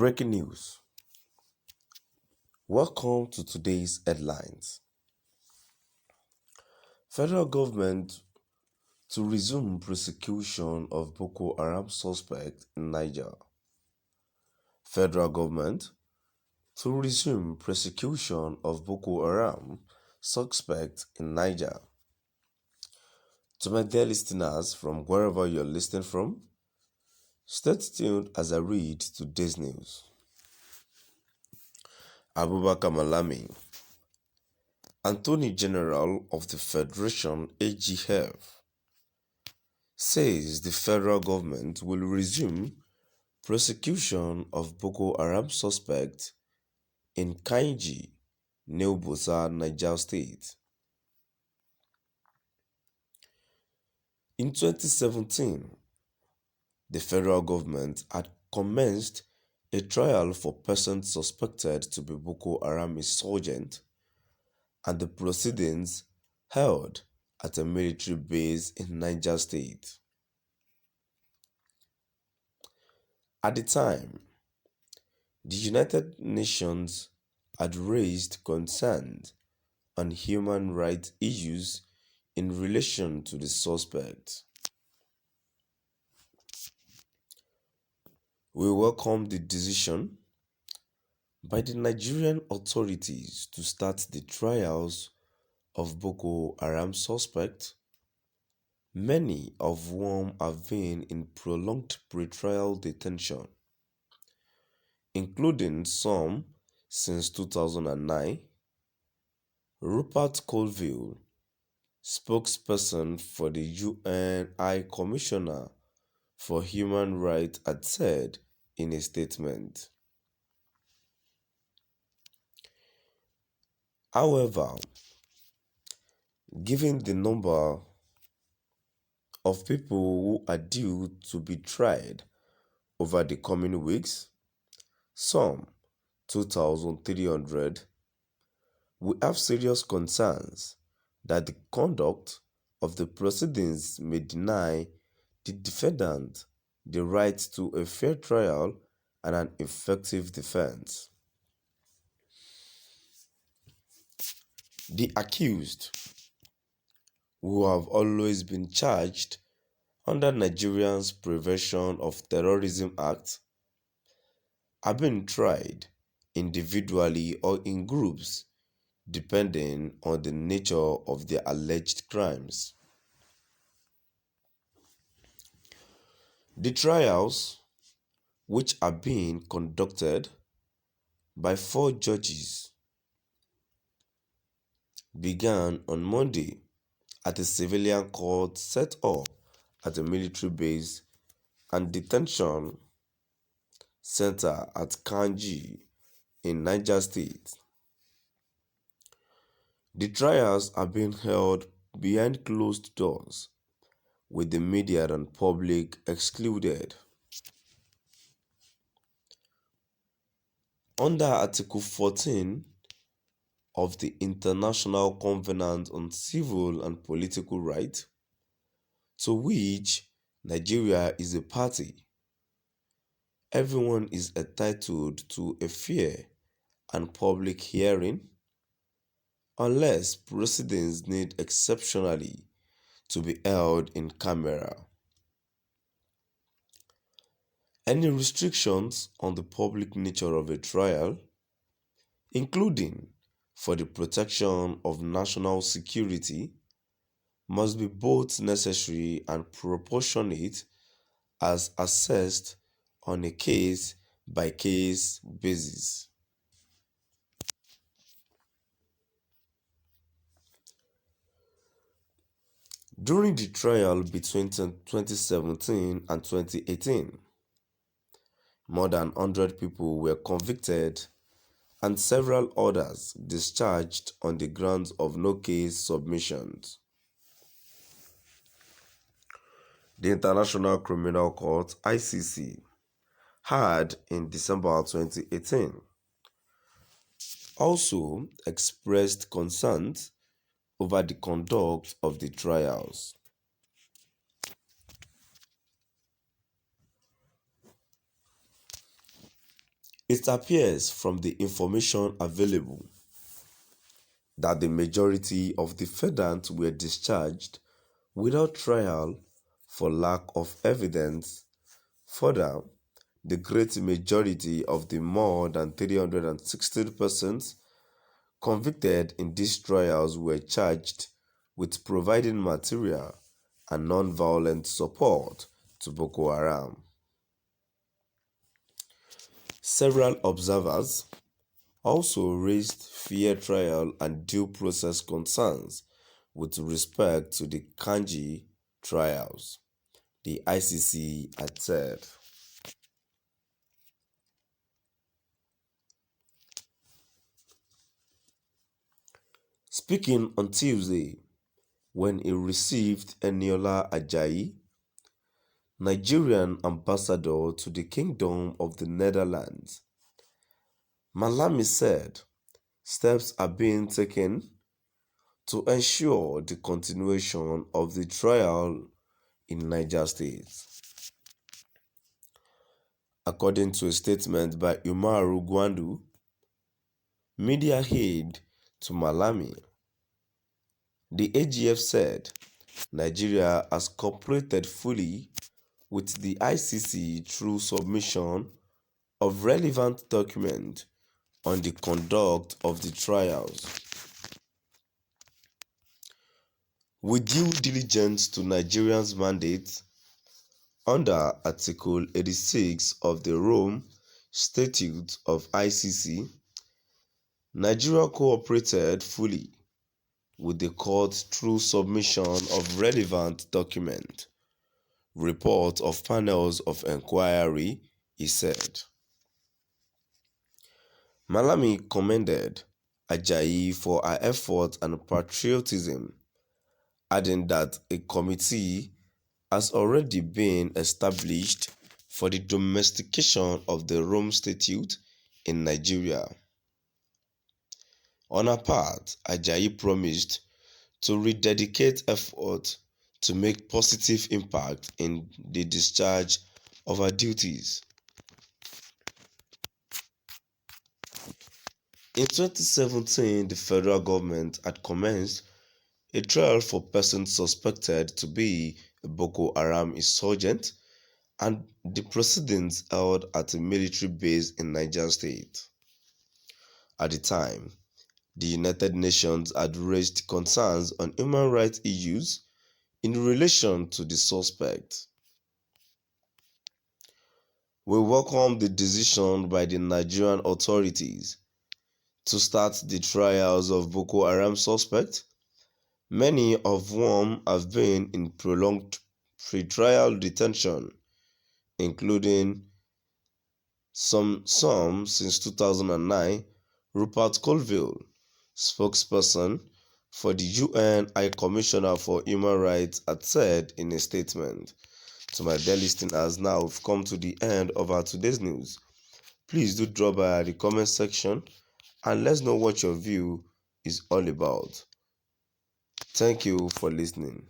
Breaking news. Welcome to today's headlines. Federal government to resume prosecution of Boko Haram suspect in Niger. Federal government to resume prosecution of Boko Haram suspect in Niger. To my dear listeners from wherever you're listening from, stay tuned as I read today's news. Abubakar Malami, Attorney General of the Federation AGF, says the federal government will resume prosecution of Boko Haram suspects in Kainji, Neobosa, Niger State. In 2017, the federal government had commenced a trial for persons suspected to be Boko Haram insurgent, and the proceedings held at a military base in Niger State. At the time, the United Nations had raised concerns on human rights issues in relation to the suspect. We welcome the decision by the Nigerian authorities to start the trials of Boko Haram suspects, many of whom have been in prolonged pre-trial detention, including some since 2009. Rupert Colville, spokesperson for the UN High Commissioner for Human Rights, had said in a statement. However, given the number of people who are due to be tried over the coming weeks, some 2,300, we have serious concerns that the conduct of the proceedings may deny the defendant the right to a fair trial and an effective defense. The accused, who have always been charged under Nigeria's Prevention of Terrorism Act, are being tried individually or in groups depending on the nature of their alleged crimes. The trials, which are being conducted by 4 judges, began on Monday at a civilian court set up at a military base and detention center at Kanji in Niger State. The trials are being held behind closed doors, with the media and public excluded. Under Article 14 of the International Covenant on Civil and Political Rights, to which Nigeria is a party, everyone is entitled to a fair and public hearing, unless proceedings need exceptionally to be held in camera. Any restrictions on the public nature of a trial, including for the protection of national security, must be both necessary and proportionate as assessed on a case-by-case basis. During the trial between 2017 and 2018, more than 100 people were convicted and several others discharged on the grounds of no case submissions. The International Criminal Court (ICC) had, in December 2018, also expressed concerns over the conduct of the trials. It appears from the information available that the majority of defendants were discharged without trial for lack of evidence. Further, the great majority of the more than 316 persons convicted in these trials were charged with providing material and non-violent support to Boko Haram. Several observers also raised fair trial and due process concerns with respect to the Kanji trials, the ICC had said. Speaking on Tuesday, when he received Eniola Ajayi, Nigerian ambassador to the Kingdom of the Netherlands, Malami said steps are being taken to ensure the continuation of the trial in Niger State. According to a statement by Umaru Gwandu, media aide to Malami, the AGF said Nigeria has cooperated fully with the ICC through submission of relevant documents on the conduct of the trials. With due diligence to Nigeria's mandate under Article 86 of the Rome Statute of ICC, Nigeria cooperated fully with the court through submission of relevant documents, report of panels of inquiry, he said. Malami commended Ajayi for her effort and patriotism, adding that a committee has already been established for the domestication of the Rome Statute in Nigeria. On her part, Ajayi promised to rededicate effort to make positive impact in the discharge of her duties. In 2017, the federal government had commenced a trial for persons suspected to be a Boko Haram insurgent, and the proceedings held at a military base in Niger State. At the time, the United Nations had raised concerns on human rights issues in relation to the suspect. We welcome the decision by the Nigerian authorities to start the trials of Boko Haram suspects, many of whom have been in prolonged pre-trial detention, including some since 2009, Rupert Colville, spokesperson for the UN High Commissioner for Human Rights, had said in a statement. To my dear listeners, now we've come to the end of our today's news. Please do drop by the comment section and let's know what your view is all about. Thank you for listening.